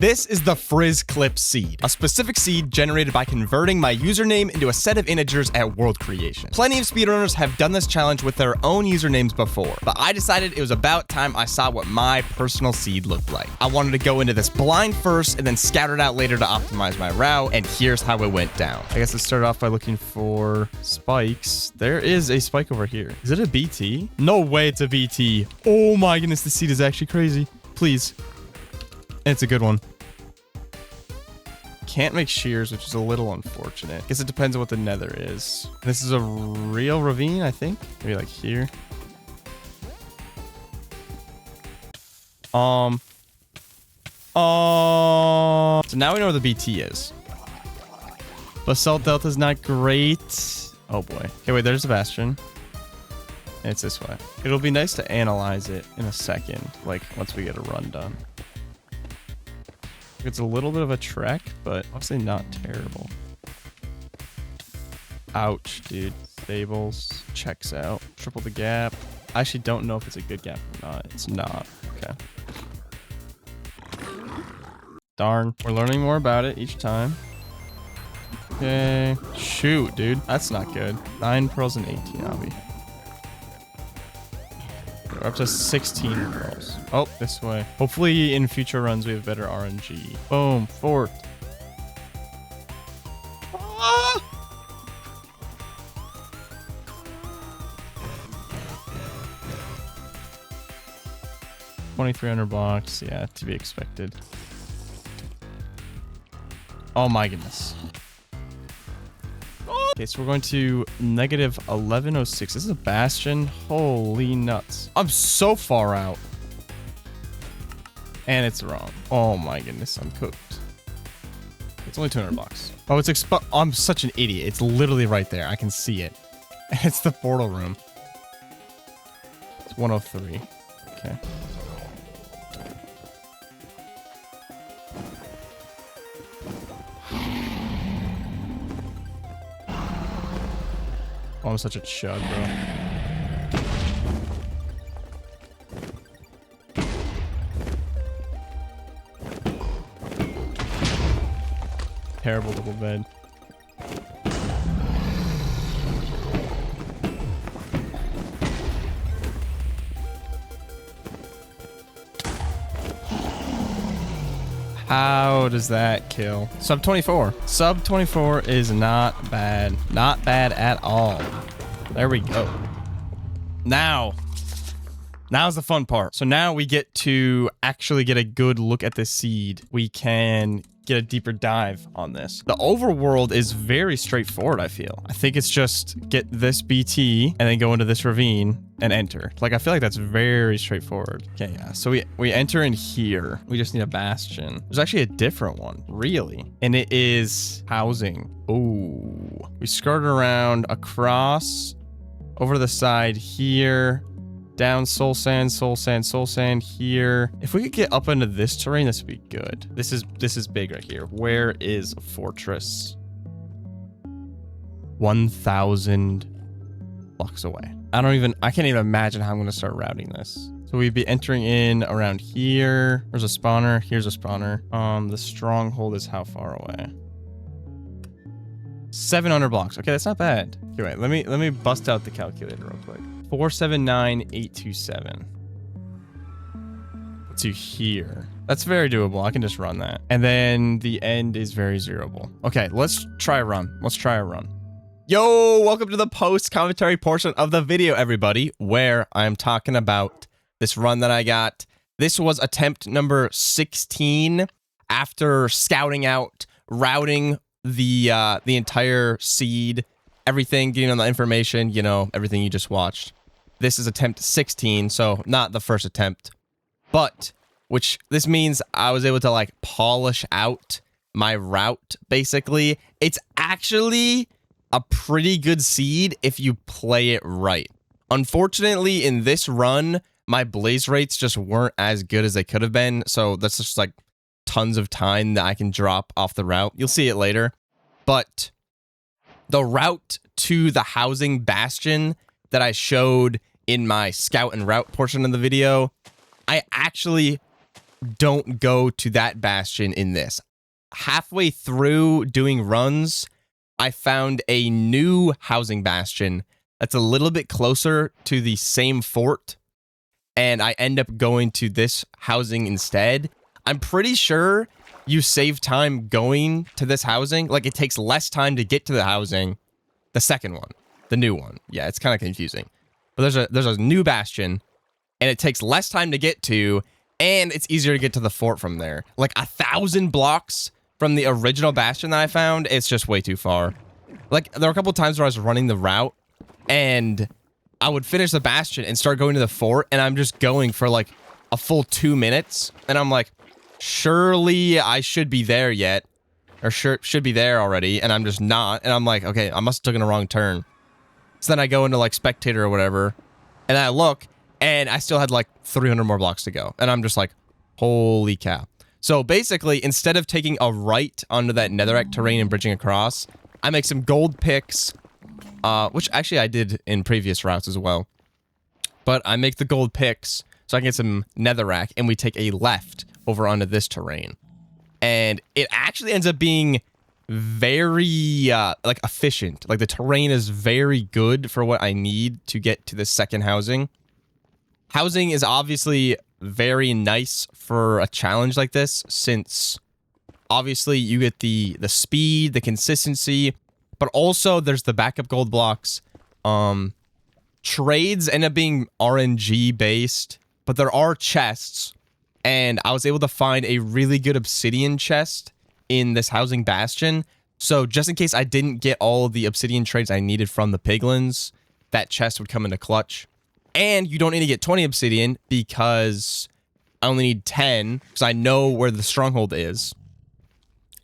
This is the FrizzClips seed, a specific seed generated by converting my username into a set of integers at world creation. Plenty of speedrunners have done this challenge with their own usernames before, but I decided it was about time I saw what my personal seed looked like. I wanted to go into this blind first and then scout it out later to optimize my route, and here's how it went down. I guess let's start off by looking for spikes. There is a spike over here. Is it a BT? No way it's a BT. Oh my goodness, the seed is actually crazy. Please. It's a good one. Can't make shears, which is a little unfortunate. Guess it depends on what the nether is. This is a real ravine, I think. Maybe like here. So now we know where the BT is. Basalt Delta is not great. Oh boy. Okay, wait, there's a bastion. It's this way. It'll be nice to analyze it in a second, like once we get a run done. It's a little bit of a trek, but obviously not terrible. Ouch, dude. Stables. Checks out. Triple the gap. I actually don't know if it's a good gap or not. It's not. Okay. Darn. We're learning more about it each time. Okay. Shoot, dude. That's not good. 9 pearls and 18 obby. We're up to 16 pearls. Oh, this way. Hopefully in future runs we have better RNG. Boom. Fort. Ah! $2,300 blocks. Yeah, to be expected. Oh my goodness. Okay, so we're going to negative 1106. This is a bastion. Holy nuts. I'm so far out. And it's wrong. Oh my goodness, I'm cooked. It's only $200. Oh, it's I'm such an idiot. It's literally right there. I can see it. It's the portal room. It's 103. Okay. Oh, I'm such a chug, bro. Terrible double bed. How does that kill? Sub 24. Sub 24 is not bad. Not bad at all. There we go. Now's the fun part. So now we get to actually get a good look at the seed. We can get a deeper dive on this. The overworld is very straightforward, I feel. I think it's just get this BT and then go into this ravine and enter. Like, I feel like that's very straightforward. Okay, yeah. So we enter in here. We just need a bastion. There's actually a different one, really. And it is housing. Oh, we skirt around across over to the side here. Down soul sand, soul sand, soul sand here. If we could get up into this terrain, this would be good. This is big right here. Where is fortress? 1,000 blocks away. I can't even imagine how I'm gonna start routing this. So we'd be entering in around here. There's a spawner. Here's a spawner. The stronghold is how far away? 700 blocks. Okay, that's not bad. Okay, wait, let me bust out the calculator real quick. 479,827 to here. That's very doable. I can just run that. And then the end is very zeroable. Okay, let's try a run. Let's try a run. Yo, welcome to the post-commentary portion of the video, everybody, where I'm talking about this run that I got. This was attempt number 16 after scouting out, routing the entire seed, everything, getting on the information, you know, everything you just watched. This is attempt 16, so not the first attempt, but this means I was able to like polish out my route, basically. It's actually a pretty good seed if you play it right. Unfortunately, in this run, my blaze rates just weren't as good as they could have been, so that's just like tons of time that I can drop off the route. You'll see it later. But the route to the housing bastion that I showed in my scout and route portion of the video, I actually don't go to that bastion in this. Halfway through doing runs, I found a new housing bastion that's a little bit closer to the same fort, and I end up going to this housing instead. I'm pretty sure you save time going to this housing. Like, it takes less time to get to the housing, the second one, the new one. Yeah, it's kind of confusing. But there's a new bastion, and it takes less time to get to, and it's easier to get to the fort from there. Like, 1,000 blocks from the original bastion that I found, it's just way too far. Like, there were a couple times where I was running the route, and I would finish the bastion and start going to the fort, and I'm just going for, like, a full 2 minutes, and I'm like, surely I should be there yet, or should be there already, and I'm just not, and I'm like, okay, I must have taken a wrong turn. So then I go into, like, spectator or whatever, and I look, and I still had, like, 300 more blocks to go, and I'm just like, holy cow. So basically, instead of taking a right onto that netherrack terrain and bridging across, I make some gold picks, which actually I did in previous routes as well. But I make the gold picks so I can get some netherrack, and we take a left over onto this terrain. And it actually ends up being very, like, efficient. Like, the terrain is very good for what I need to get to the second housing. Housing is obviously very nice for a challenge like this, since obviously you get the speed, the consistency, but also there's the backup gold blocks. Trades end up being RNG based, but there are chests, and I was able to find a really good obsidian chest in this housing bastion. So just in case I didn't get all of the obsidian trades I needed from the piglins, that chest would come into clutch. And you don't need to get 20 obsidian because I only need 10, because I know where the stronghold is.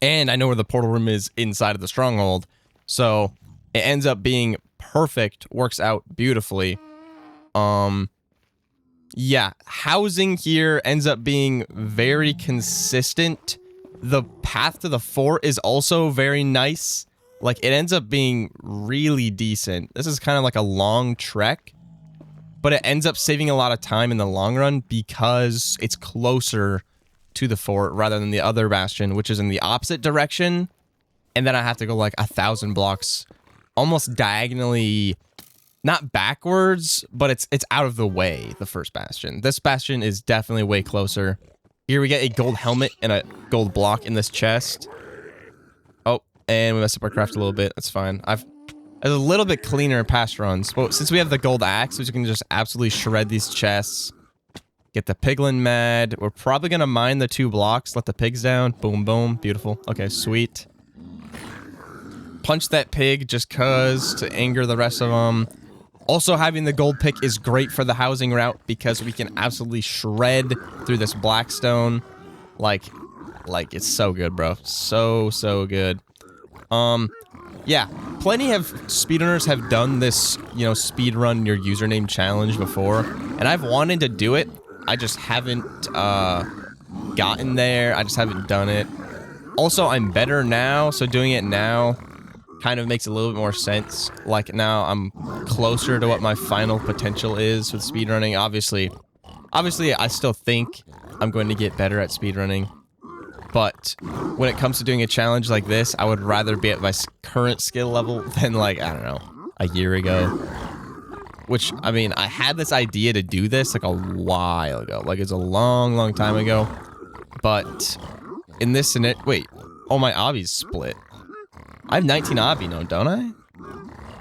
And I know where the portal room is inside of the stronghold. So it ends up being perfect, works out beautifully. Yeah, housing here ends up being very consistent. The path to the fort is also very nice. Like, it ends up being really decent. This is kind of like a long trek, but it ends up saving a lot of time in the long run because it's closer to the fort rather than the other bastion, which is in the opposite direction. And then I have to go like 1,000 blocks almost diagonally, not backwards, but it's out of the way, the first bastion. This bastion is definitely way closer. Here we get a gold helmet and a gold block in this chest. Oh, and we messed up our craft a little bit. That's fine. It's a little bit cleaner in past runs. But since we have the gold axe, we can just absolutely shred these chests. Get the piglin mad. We're probably going to mine the 2 blocks. Let the pigs down. Boom, boom. Beautiful. Okay, sweet. Punch that pig just cuz to anger the rest of them. Also, having the gold pick is great for the housing route because we can absolutely shred through this blackstone. Like it's so good, bro. So good. Yeah, plenty of speedrunners have done this, you know, speedrun your username challenge before, and I've wanted to do it. I just haven't gotten there. I just haven't done it. Also, I'm better now, so doing it now kind of makes a little bit more sense. Like, now I'm closer to what my final potential is with speedrunning. Obviously, I still think I'm going to get better at speedrunning. But when it comes to doing a challenge like this, I would rather be at my current skill level than, like, I don't know, a year ago. Which, I mean, I had this idea to do this, like, a while ago. Like, it's a long time ago. But in this scenario... Wait. Oh, my obby's split. I have 19 obby, no, don't I?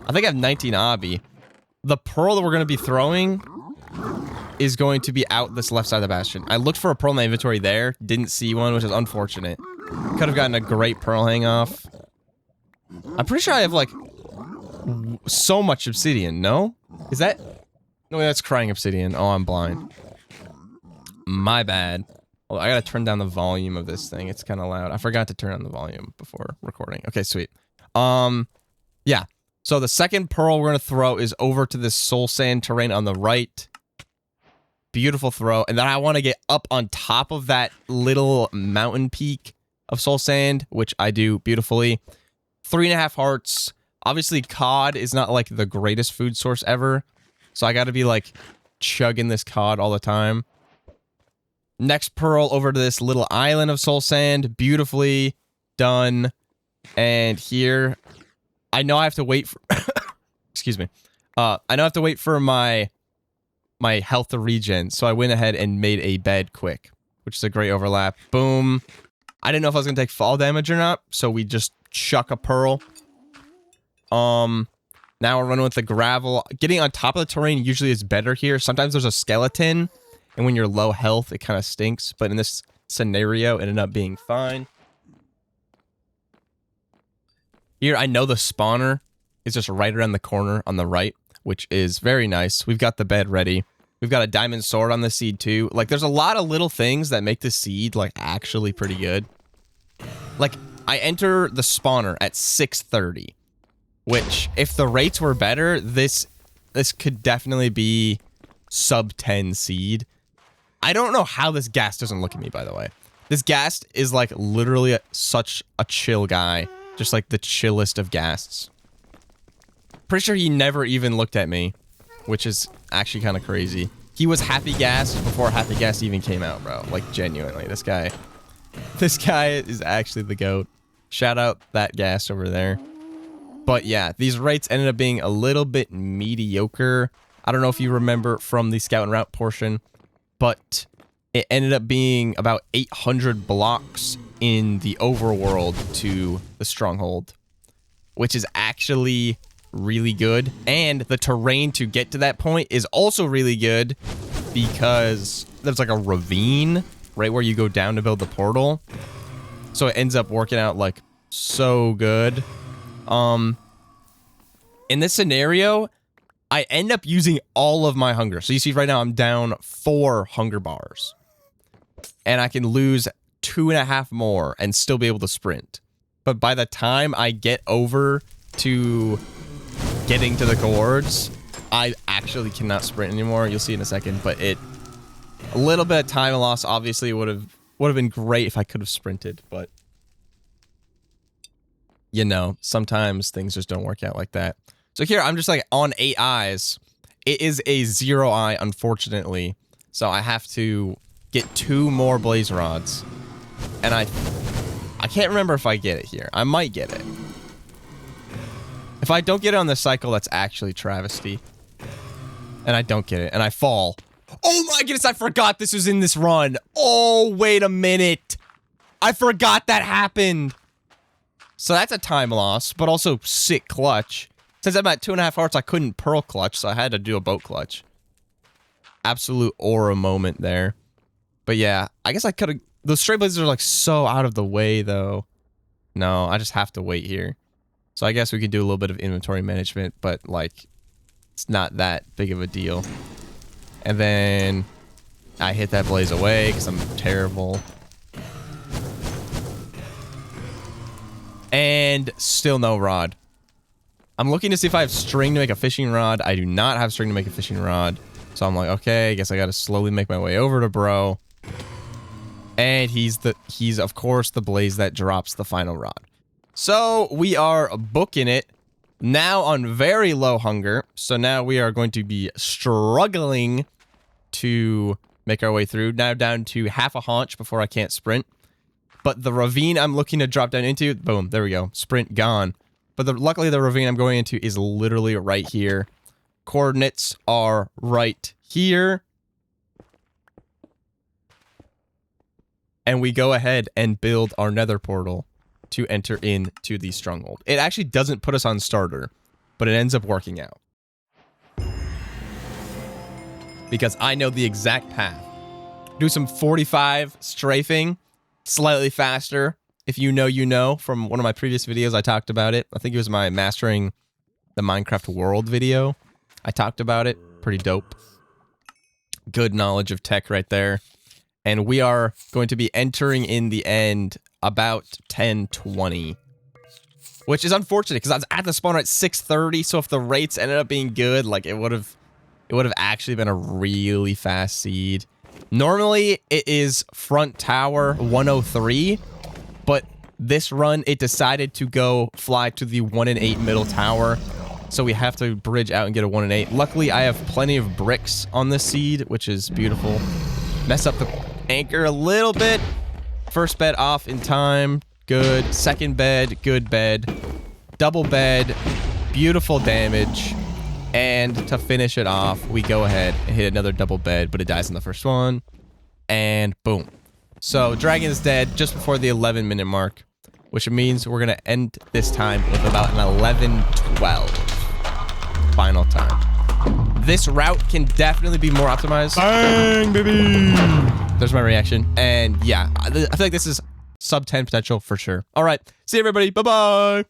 I think I have 19 obby. The pearl that we're going to be throwing is going to be out this left side of the bastion. I looked for a pearl in my inventory there. Didn't see one, which is unfortunate. Could have gotten a great pearl hang-off. I'm pretty sure I have, like, so much obsidian, no? Is that... No, that's crying obsidian. Oh, I'm blind. My bad. Well, I gotta turn down the volume of this thing. It's kind of loud. I forgot to turn on the volume before recording. Okay, sweet. Yeah. So the second pearl we're gonna throw is over to this soul sand terrain on the right. Beautiful throw. And then I want to get up on top of that little mountain peak of soul sand, which I do beautifully. 3.5 hearts. Obviously, cod is not, like, the greatest food source ever. So I gotta be, like, chugging this cod all the time. Next pearl over to this little island of soul sand. Beautifully done. And here, I know I have to wait for... excuse me. I know I have to wait for my health to regen, so I went ahead and made a bed quick, which is a great overlap. Boom. I didn't know if I was going to take fall damage or not, so we just chuck a pearl. Now we're running with the gravel. Getting on top of the terrain usually is better here. Sometimes there's a skeleton, and when you're low health, it kind of stinks, but in this scenario, it ended up being fine. Here, I know the spawner is just right around the corner on the right, which is very nice. We've got the bed ready. We've got a diamond sword on the seed too. Like, there's a lot of little things that make the seed, like, actually pretty good. Like, I enter the spawner at 6:30, which, if the rates were better, this could definitely be sub 10 seed. I don't know how this ghast doesn't look at me, by the way. This ghast is, like, literally such a chill guy. Just, like, the chillest of ghasts. Pretty sure he never even looked at me, which is actually kind of crazy. He was Happy Ghast before Happy Ghast even came out, bro. Like, genuinely, this guy is actually the GOAT. Shout out that ghast over there. But yeah, these rates ended up being a little bit mediocre. I don't know if you remember from the scout and route portion, but it ended up being about 800 blocks in the overworld to the stronghold, which is actually really good. And the terrain to get to that point is also really good because there's like a ravine right where you go down to build the portal. So it ends up working out like so good. In this scenario, I end up using all of my hunger. So you see right now I'm down 4 hunger bars. And I can lose 2.5 more and still be able to sprint. But by the time I get over to getting to the gourds, I actually cannot sprint anymore. You'll see in a second, but a little bit of time loss obviously would have been great if I could have sprinted, but you know, sometimes things just don't work out like that. So here I'm just like on 8 eyes. It is a 0 eye, unfortunately. So I have to get 2 more blaze rods. And I can't remember if I get it here. I might get it. If I don't get it on the cycle, that's actually travesty. And I don't get it, and I fall. Oh my goodness, I forgot this was in this run. Oh, wait a minute. I forgot that happened. So that's a time loss, but also sick clutch. Since I'm at 2.5 hearts, I couldn't pearl clutch, so I had to do a boat clutch. Absolute aura moment there. But yeah, I guess I could have... Those straight blazes are like so out of the way, though. No, I just have to wait here. So I guess we could do a little bit of inventory management, but like, it's not that big of a deal. And then I hit that blaze away because I'm terrible. And still no rod. I'm looking to see if I have string to make a fishing rod. I do not have string to make a fishing rod. So I'm like, okay, I guess I got to slowly make my way over to bro. And he's of course the blaze that drops the final rod. So we are booking it now on very low hunger. So now we are going to be struggling to make our way through. Now down to half a haunch before I can't sprint. But the ravine I'm looking to drop down into, boom, there we go. Sprint gone. But luckily the ravine I'm going into is literally right here. Coordinates are right here. And we go ahead and build our nether portal to enter into the stronghold. It actually doesn't put us on starter, but it ends up working out. Because I know the exact path. Do some 45 strafing, slightly faster. If you know, you know. From one of my previous videos, I talked about it. I think it was my Mastering the Minecraft World video. I talked about it. Pretty dope. Good knowledge of tech right there. And we are going to be entering in the end about 10:20. Which is unfortunate, because I was at the spawner at 6:30, so if the rates ended up being good, like, it would have actually been a really fast seed. Normally, it is front tower 103, but this run, it decided to go fly to the 1 in 8 middle tower, so we have to bridge out and get a 1 in 8. Luckily, I have plenty of bricks on this seed, which is beautiful. Mess up the Anchor a little bit. First bed off in time. Good. Second bed. Good bed. Double bed. Beautiful damage. And to finish it off, we go ahead and hit another double bed, but it dies in the first one. And boom. So dragon is dead just before the 11-minute mark, which means we're going to end this time with about an 11:12 final time. This route can definitely be more optimized. Bang, baby! There's my reaction. And yeah, I feel like this is sub 10 potential for sure. All right. See you, everybody. Bye-bye.